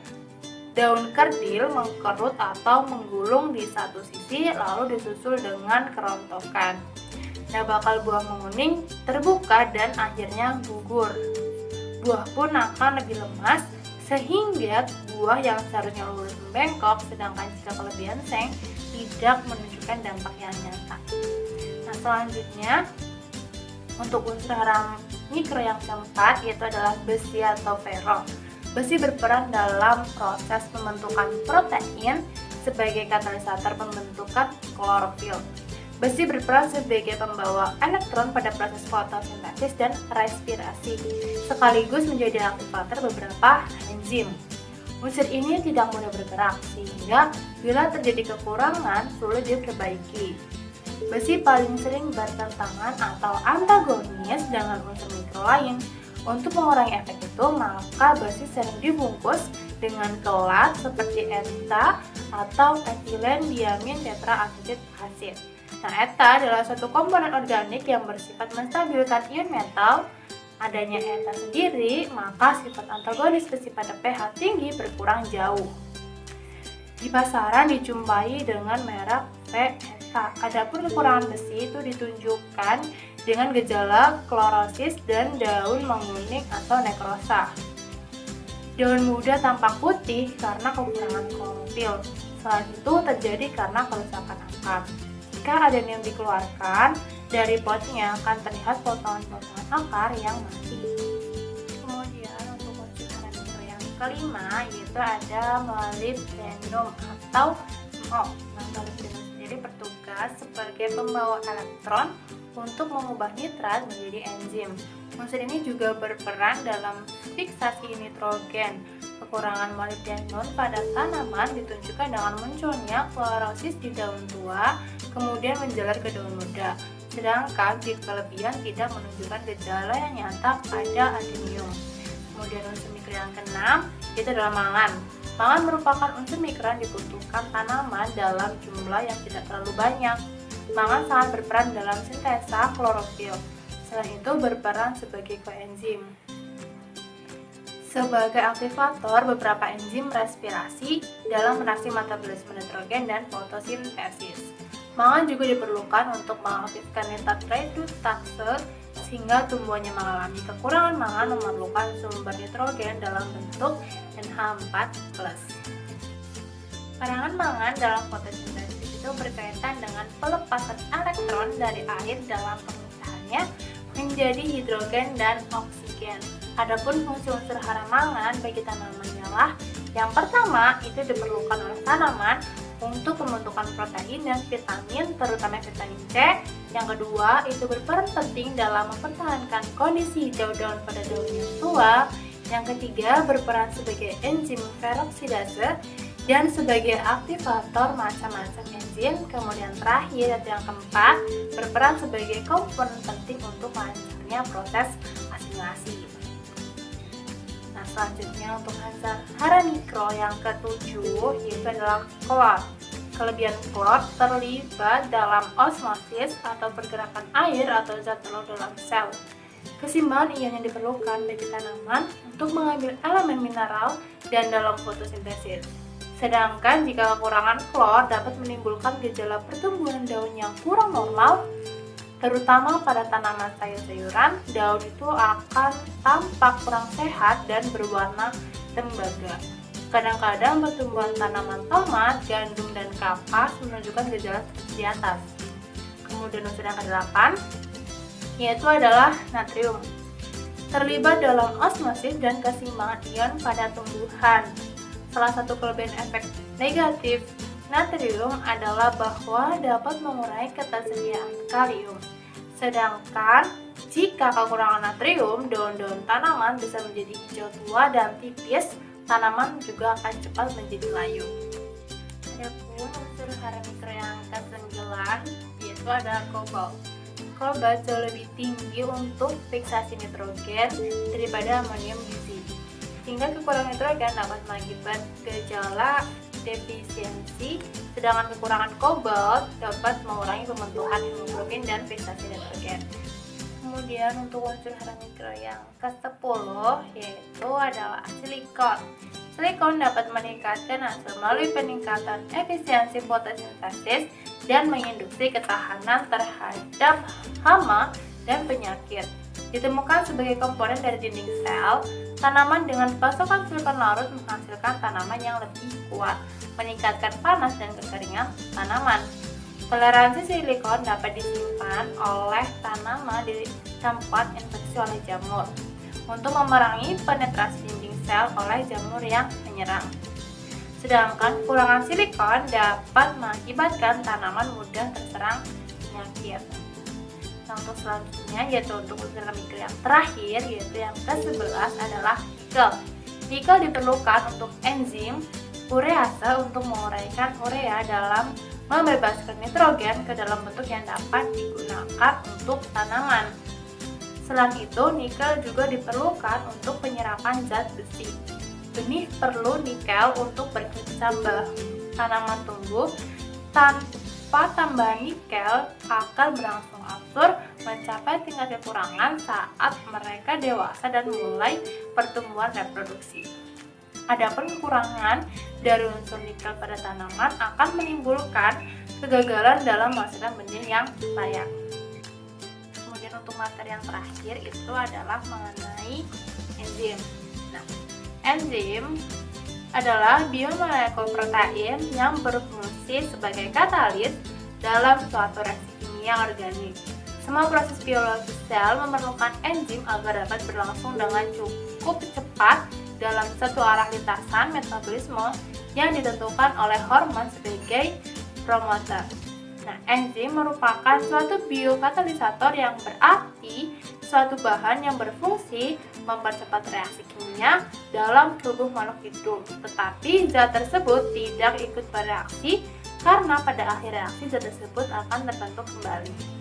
daun kerdil, mengkerut atau menggulung di satu sisi lalu disusul dengan kerontokan. Nah, bakal buah menguning, terbuka, dan akhirnya gugur. Buah pun akan lebih lemas, sehingga buah yang seharusnya lurus membengkok, sedangkan jika kelebihan seng tidak menunjukkan dampak yang nyata. Nah, selanjutnya untuk unsur hara mikro yang keempat yaitu adalah besi atau ferro. Besi berperan dalam proses pembentukan protein sebagai katalisator pembentukan klorofil. Besi berperan sebagai pembawa elektron pada proses fotosintesis dan respirasi, sekaligus menjadi aktivator beberapa enzim. Unsur ini tidak mudah bergerak, sehingga bila terjadi kekurangan sulit diperbaiki. Besi paling sering bertentangan atau antagonis dengan unsur mikro lain. Untuk mengurangi efek itu, maka besi sering dibungkus dengan kelat seperti ETA atau etilen diamin tetraasetit asid. Nah, ETA adalah suatu komponen organik yang bersifat menstabilkan ion metal. Adanya ETA sendiri, maka sifat antagonis besi pada pH tinggi berkurang jauh. Di pasaran dijumpai dengan merek VETA. Adapun kekurangan besi itu ditunjukkan dengan gejala klorosis dan daun menguning atau nekrosa. Daun muda tampak putih karena kekurangan klorofil. Selain itu terjadi karena kerusakan akar. Jika adenom dikeluarkan dari potnya akan terlihat potongan-potongan akar yang mati. Kemudian untuk unsur hara mikro yang kelima yaitu ada molybdenum atau MO. Nah, molybdenum sendiri bertugas sebagai pembawa elektron untuk mengubah nitrat menjadi enzim. Unsur ini juga berperan dalam fiksasi nitrogen. Kekurangan molybdenum pada tanaman ditunjukkan dengan munculnya klorosis di daun tua, kemudian menjalar ke daun muda. Sedangkan jika kelebihan tidak menunjukkan gejala yang nyata pada adenium. Kemudian unsur mikro yang keenam itu adalah mangan. Mangan merupakan unsur mikro yang dibutuhkan tanaman dalam jumlah yang tidak terlalu banyak. Mangan sangat berperan dalam sintesa klorofil. Selain itu berperan sebagai koenzim. Sebagai aktivator beberapa enzim respirasi dalam reaksi metabolisme nitrogen dan fotosintesis. Mangan juga diperlukan untuk mengaktifkan nitrat reduktase sehingga tumbuhannya mengalami kekurangan. Mangan memerlukan sumber nitrogen dalam bentuk NH4+. Peranan mangan dalam fotosintesis itu berkaitan dengan pelepasan elektron dari air dalam pemisahannya menjadi hidrogen dan oksigen. Adapun fungsi unsur hara mangan bagi tanaman ialah yang pertama itu diperlukan oleh tanaman untuk pembentukan protein dan vitamin, terutama vitamin C. Yang kedua itu berperan penting dalam mempertahankan kondisi hijau daun pada daun yang tua. Yang ketiga berperan sebagai enzim peroksidase dan sebagai aktivator macam-macam enzim. Kemudian terakhir yang keempat berperan sebagai komponen penting untuk lancarnya proses asimilasi. Nah, selanjutnya untuk hara mikro yang ketujuh yaitu adalah klor. Kelebihan klor terlibat dalam osmosis atau pergerakan air atau zat telur dalam sel. Keseimbangan ion yang diperlukan bagi tanaman untuk mengambil elemen mineral dan dalam fotosintesis. Sedangkan jika kekurangan klor dapat menimbulkan gejala pertumbuhan daun yang kurang normal, terutama pada tanaman sayur-sayuran. Daun itu akan tampak kurang sehat dan berwarna tembaga. Kadang-kadang pertumbuhan tanaman tomat, gandum, dan kapas menunjukkan gejala seperti di atas. Kemudian unsur yang ke-8 yaitu adalah natrium. Terlibat dalam osmosis dan keseimbangan ion pada tumbuhan. Salah satu kelebihan efek negatif natrium adalah bahwa dapat mengurangi ketersediaan kalium. Sedangkan jika kekurangan natrium, daun-daun tanaman bisa menjadi hijau tua dan tipis, tanaman juga akan cepat menjadi layu. Adapun unsur hara mikro yang ke-9 yaitu ada kobalt. Kobalt jauh lebih tinggi untuk fiksasi nitrogen daripada amonium gizi, sehingga kekurangan nitrogen dapat mengakibat gejala defisiensi, sedangkan kekurangan kobalt dapat mengurangi pembentukan hemoglobin dan prestasi nitrogen. Kemudian untuk unsur hara mikro yang ke-10 yaitu adalah silikon. Silikon dapat meningkatkan hasil melalui peningkatan efisiensi fotosintesis dan menginduksi ketahanan terhadap hama dan penyakit. Ditemukan sebagai komponen dari dinding sel, tanaman dengan pasokan silikon larut menghasilkan tanaman yang lebih kuat, meningkatkan panas dan kekeringan tanaman. Toleransi silikon dapat disimpan oleh tanaman di tempat infeksi oleh jamur untuk memerangi penetrasi dinding sel oleh jamur yang menyerang. Sedangkan kekurangan silikon dapat mengakibatkan tanaman mudah terserang penyakit. Nah, untuk selanjutnya yaitu untuk unsur mikro yang terakhir yaitu yang ke-11 adalah nikel. Nikel diperlukan untuk enzim urease untuk menguraikan urea dalam membebaskan nitrogen ke dalam bentuk yang dapat digunakan untuk tanaman. Selain itu, nikel juga diperlukan untuk penyerapan zat besi. Benih perlu nikel untuk berkecambah. Tanaman tumbuh tanpa tambahan nikel akan berangsur angsur mencapai tingkat kekurangan saat mereka dewasa dan mulai pertumbuhan reproduksi. Adapun kekurangan dari unsur nikel pada tanaman akan menimbulkan kegagalan dalam menghasilkan benih yang layak. Kemudian untuk materi yang terakhir itu adalah mengenai enzim. Nah, enzim adalah biomolekul protein yang berfungsi sebagai katalis dalam suatu reaksi kimia organik. Semua proses biologi sel memerlukan enzim agar dapat berlangsung dengan cukup cepat dalam satu arah lintasan metabolisme yang ditentukan oleh hormon sebagai promotor. Nah, enzim merupakan suatu biokatalisator yang berarti suatu bahan yang berfungsi mempercepat reaksi kimia dalam tubuh makhluk hidup. Tetapi zat tersebut tidak ikut bereaksi karena pada akhir reaksi zat tersebut akan terbentuk kembali.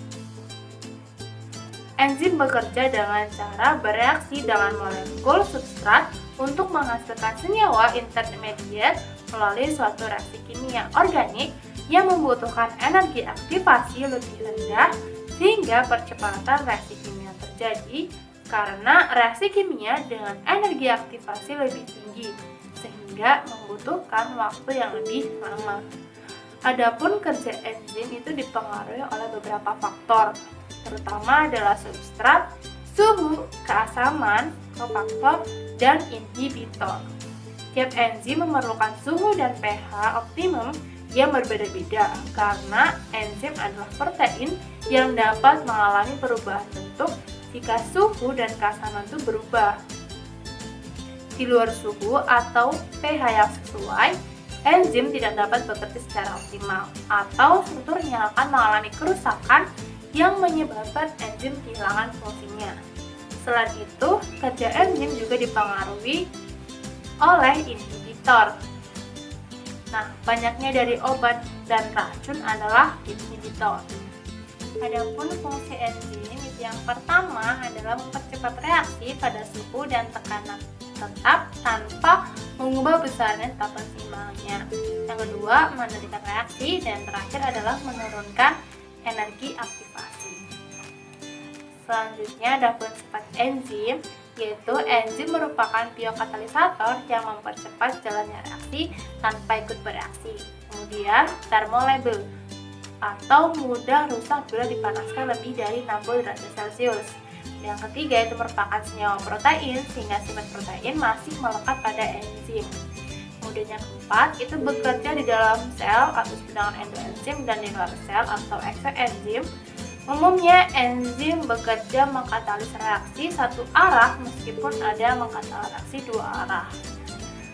Enzim bekerja dengan cara bereaksi dengan molekul substrat untuk menghasilkan senyawa intermediate melalui suatu reaksi kimia organik yang membutuhkan energi aktivasi lebih rendah sehingga percepatan reaksi kimia terjadi karena reaksi kimia dengan energi aktivasi lebih tinggi sehingga membutuhkan waktu yang lebih lama. Adapun kerja enzim itu dipengaruhi oleh beberapa faktor, terutama adalah substrat, suhu, keasaman, kofaktor, dan inhibitor. Tiap enzim memerlukan suhu dan pH optimum yang berbeda-beda karena enzim adalah protein yang dapat mengalami perubahan bentuk jika suhu dan keasaman itu berubah. Di luar suhu atau pH yang sesuai, enzim tidak dapat bekerja secara optimal atau strukturnya akan mengalami kerusakan yang menyebabkan enzim kehilangan fungsinya. Selain itu, kerja enzim juga dipengaruhi oleh inhibitor. Nah, banyaknya dari obat dan racun adalah inhibitor. Adapun fungsi enzim yang pertama adalah mempercepat reaksi pada suhu dan tekanan tetap tanpa mengubah besarnya tahapan seimbangnya. Yang kedua, mengendalikan reaksi, dan terakhir adalah menurunkan energi aktivasi. Selanjutnya ada sifat enzim, yaitu enzim merupakan biokatalisator yang mempercepat jalannya reaksi tanpa ikut bereaksi. Kemudian termolabel atau mudah rusak bila dipanaskan lebih dari 60 derajat Celcius. Yang ketiga itu merupakan senyawa protein sehingga sifat protein masih melekat pada enzim. Kemudian yang keempat itu bekerja di dalam sel atau dengan endoenzim dan di luar sel atau eksoenzim. Umumnya enzim bekerja mengkatalis reaksi satu arah meskipun ada mengkatalis reaksi dua arah.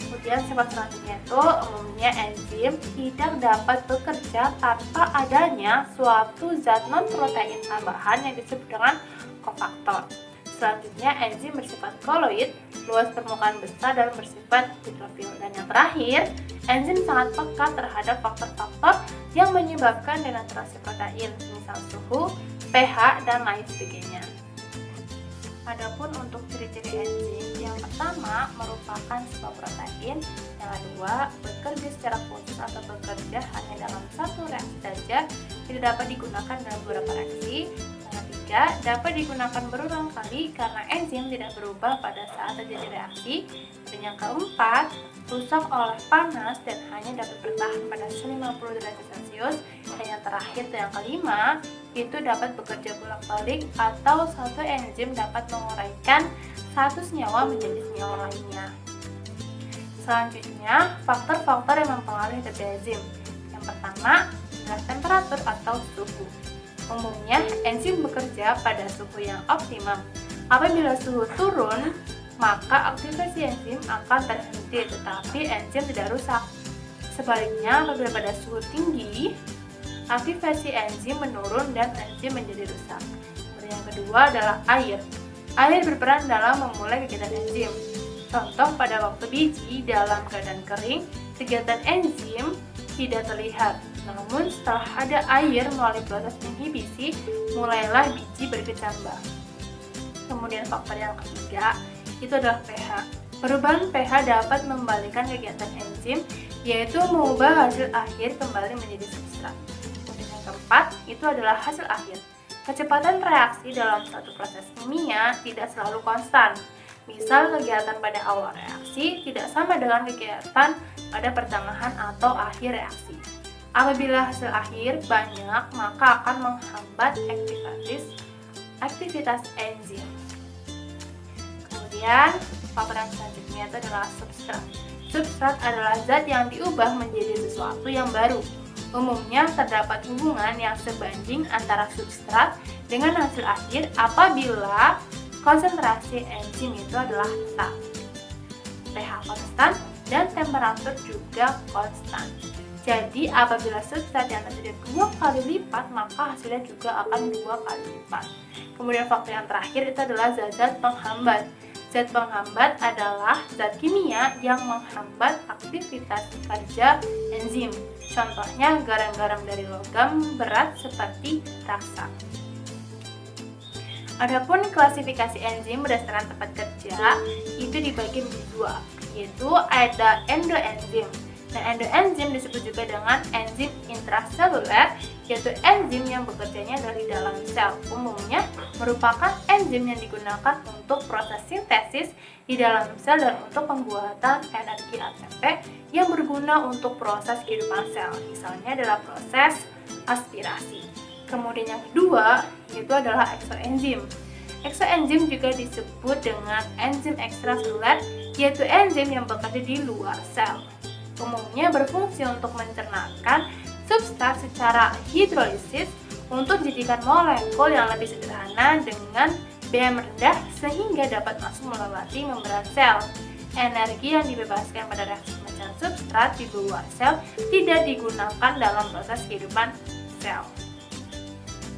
Kemudian sifat selanjutnya itu umumnya enzim tidak dapat bekerja tanpa adanya suatu zat non-protein tambahan yang disebut dengan kofaktor. Selanjutnya enzim bersifat koloid, luas permukaan besar dan bersifat hidrofil. Dan yang terakhir, enzim sangat peka terhadap faktor-faktor yang menyebabkan denaturasi protein, misal suhu, pH, dan lain sebagainya. Adapun untuk ciri-ciri enzim, yang pertama merupakan sebuah protein, yang kedua bekerja secara khusus atau bekerja hanya dalam satu reaksi saja, tidak dapat digunakan dalam beberapa reaksi. Yang ketiga dapat digunakan berulang kali karena enzim tidak berubah pada saat terjadi reaksi. Dan yang keempat, rusak oleh panas dan hanya dapat bertahan pada 50 derajat Celcius. Dan yang terakhir dan yang kelima, itu dapat bekerja bolak-balik atau satu enzim dapat menguraikan satu senyawa menjadi senyawa lainnya. Selanjutnya, faktor-faktor yang mempengaruhi kerja enzim. Yang pertama adalah temperatur atau suhu. Umumnya, enzim bekerja pada suhu yang optimum. Apabila suhu turun, maka aktivasi enzim akan terhenti, tetapi enzim tidak rusak. Sebaliknya, apabila pada suhu tinggi, aktivasi enzim menurun dan enzim menjadi rusak. Kemudian yang kedua adalah air. Air berperan dalam memulai kegiatan enzim. Contoh pada waktu biji dalam keadaan kering, kegiatan enzim tidak terlihat. Namun setelah ada air melalui proses inhibisi, mulailah biji berkecambah. Kemudian faktor yang ketiga, itu adalah pH. Perubahan pH dapat membalikan kegiatan enzim, yaitu mengubah hasil akhir kembali menjadi substrat. Kemudian yang keempat, itu adalah hasil akhir. Kecepatan reaksi dalam suatu proses kimia tidak selalu konstan. Misal, kegiatan pada awal reaksi tidak sama dengan kegiatan pada pertengahan atau akhir reaksi. Apabila hasil akhir banyak, maka akan menghambat aktivitas enzim. Kemudian, faktor yang selanjutnya itu adalah substrat. Substrat adalah zat yang diubah menjadi sesuatu yang baru. Umumnya terdapat hubungan yang sebanding antara substrat dengan hasil akhir apabila konsentrasi enzim itu adalah tetap, pH konstan, dan temperatur juga konstan. Jadi apabila substrat yang terjadi 2 kali lipat, maka hasilnya juga akan 2 kali lipat. Kemudian faktor yang terakhir itu adalah zat-zat penghambat. Zat penghambat adalah zat kimia yang menghambat aktivitas kerja enzim. Contohnya garam-garam dari logam berat seperti raksa. Adapun klasifikasi enzim berdasarkan tempat kerja itu dibagi menjadi dua, yaitu ada endoenzim. Dan endoenzim disebut juga dengan enzim intraseluler, yaitu enzim yang bekerjanya dari dalam sel. Umumnya merupakan enzim yang digunakan untuk proses sintesis di dalam sel dan untuk pembuatan energi ATP yang berguna untuk proses kehidupan sel. Misalnya adalah proses aspirasi. Kemudian yang kedua, yaitu adalah eksoenzim. Eksoenzim juga disebut dengan enzim ekstraseluler, yaitu enzim yang bekerja di luar sel. Umumnya berfungsi untuk mencernahkan substrat secara hidrolisis untuk dijadikan molekul yang lebih sederhana dengan pH rendah sehingga dapat masuk melewati membran sel. Energi yang dibebaskan pada reaksi pemecah substrat di luar sel tidak digunakan dalam proses kehidupan sel.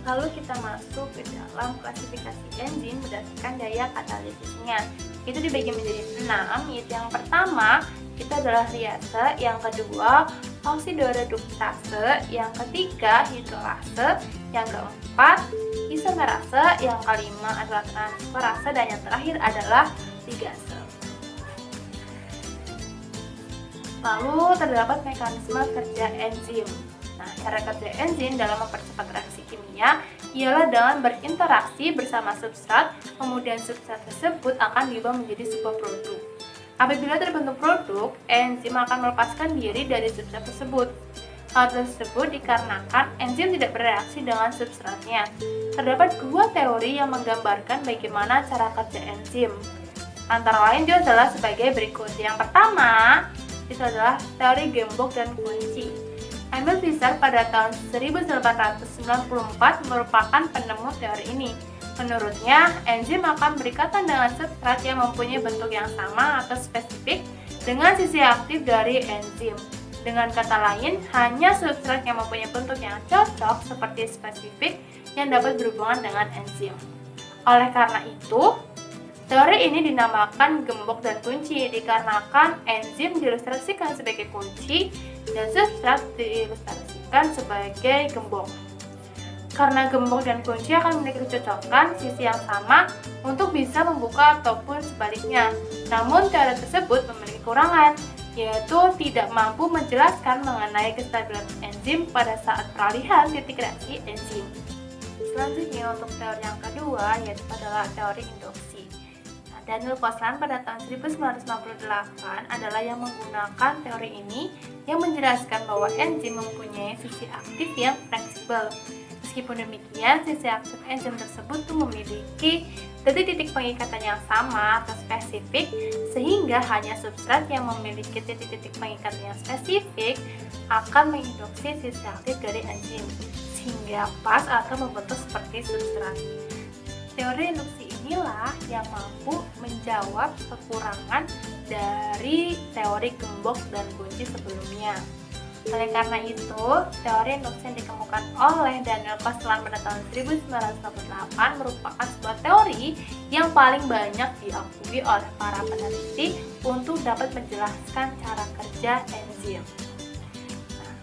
Lalu kita masuk ke dalam klasifikasi enzim berdasarkan daya katalisisnya. Itu dibagi menjadi 6, yaitu yang pertama itu adalah riase, yang kedua oksidoreduktase, yang ketiga hidrolase, yang keempat isomerase, yang kelima adalah transferase, dan yang terakhir adalah ligase. Lalu terdapat mekanisme kerja enzim. Nah, cara kerja enzim dalam mempercepat reaksi kimia ialah dengan berinteraksi bersama substrat, kemudian substrat tersebut akan diubah menjadi sebuah produk. Apabila terbentuk produk, enzim akan melepaskan diri dari substrat tersebut. Hal tersebut dikarenakan enzim tidak bereaksi dengan substratnya. Terdapat dua teori yang menggambarkan bagaimana cara kerja enzim. Antara lain itu adalah sebagai berikut. Yang pertama, itu adalah teori gembok dan kunci. Emil Fischer pada tahun 1894 merupakan penemu teori ini. Menurutnya, enzim akan berikatan dengan substrat yang mempunyai bentuk yang sama atau spesifik dengan sisi aktif dari enzim. Dengan kata lain, hanya substrat yang mempunyai bentuk yang cocok seperti spesifik yang dapat berhubungan dengan enzim. Oleh karena itu, teori ini dinamakan gembok dan kunci dikarenakan enzim diilustrasikan sebagai kunci dan substrat diilustrasikan sebagai gembok. Karena gembok dan kunci akan memiliki kecocokan sisi yang sama untuk bisa membuka ataupun sebaliknya. Namun teori tersebut memiliki kekurangan, yaitu tidak mampu menjelaskan mengenai kestabilan enzim pada saat peralihan titik reaksi enzim. Selanjutnya untuk teori yang kedua yaitu adalah teori induksi. Daniel Kostland pada tahun 1958 adalah yang menggunakan teori ini yang menjelaskan bahwa enzim mempunyai sisi aktif yang fleksibel. Meskipun demikian, sisi aktif enzim tersebut memiliki titik-titik pengikatan yang sama atau spesifik, sehingga hanya substrat yang memiliki titik-titik pengikatan yang spesifik akan menginduksi sisi aktif dari enzim, sehingga pas atau membentuk seperti substrat. Teori induksi inilah yang mampu menjawab kekurangan dari teori gembok dan kunci sebelumnya. Oleh karena itu, teori induksi yang dikemukakan oleh Daniel Kostland pada tahun 1958 merupakan sebuah teori yang paling banyak diakui oleh para peneliti untuk dapat menjelaskan cara kerja enzim.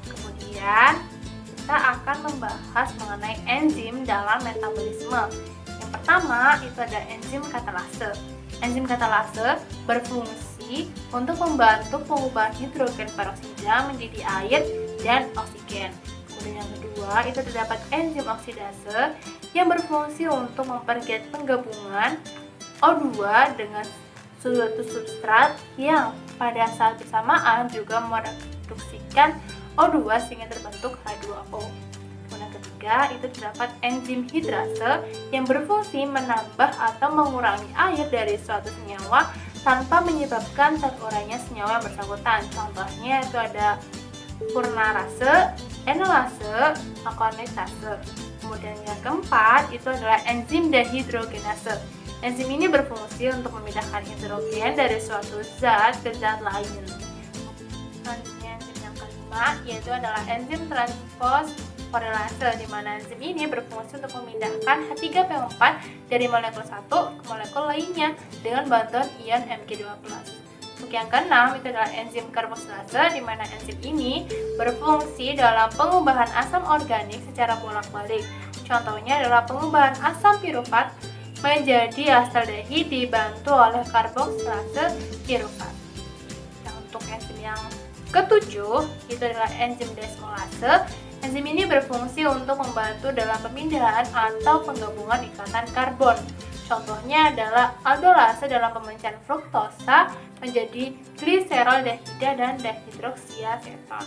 Kemudian, kita akan membahas mengenai enzim dalam metabolisme. Yang pertama, itu ada enzim katalase. Enzim katalase berfungsi untuk membantu pengubahan hidrogen peroksida menjadi air dan oksigen. Kemudian yang kedua, itu terdapat enzim oksidase yang berfungsi untuk mempergiat penggabungan O2 dengan suatu substrat yang pada saat bersamaan juga mereduksikan O2 sehingga terbentuk H2O. Kemudian ketiga, itu terdapat enzim hidrase yang berfungsi menambah atau mengurangi air dari suatu senyawa tanpa menyebabkan terurainya senyawa yang bersangkutan. Contohnya itu ada furnarase, enolase, akonitase. Kemudian yang keempat, itu adalah enzim dehidrogenase. Enzim ini berfungsi untuk memindahkan hidrogen dari suatu zat ke zat lain. Selanjutnya enzim yang kelima, yaitu adalah enzim transfosforilase, di mana enzim ini berfungsi untuk memindahkan H3PO4 dari molekul satu ke molekul lainnya dengan bantuan ion Mg2+. Untuk yang keenam, itu adalah enzim karboksilase, di mana enzim ini berfungsi dalam pengubahan asam organik secara bolak-balik. Contohnya adalah pengubahan asam pirufat menjadi astaldehid dibantu oleh karboksilase pirufat. Nah, untuk enzim yang ketujuh, itu adalah enzim desmolase. Enzim ini berfungsi untuk membantu dalam pemindahan atau penggabungan ikatan karbon. Contohnya adalah aldolase dalam pemecahan fruktosa menjadi gliseraldehida dan dehidroksiaseton.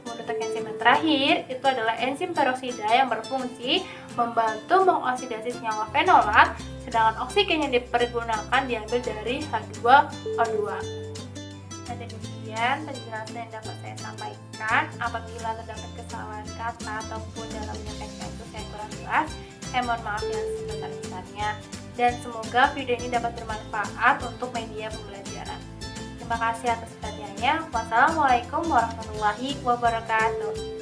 Untuk enzim yang terakhir, itu adalah enzim peroksida yang berfungsi membantu mengoksidasi senyawa fenolat, sedangkan oksigen yang dipergunakan diambil dari H2O2. Nah, demikian penjelasan yang dapat saya sampaikan. Apabila terdapat kesalahan kata ataupun dalam menyampaikan itu saya kurang jelas, saya mohon maaf yang sebesar-besarnya. Dan semoga video ini dapat bermanfaat untuk media pembelajaran. Terima kasih atas perhatiannya. Wassalamualaikum warahmatullahi wabarakatuh.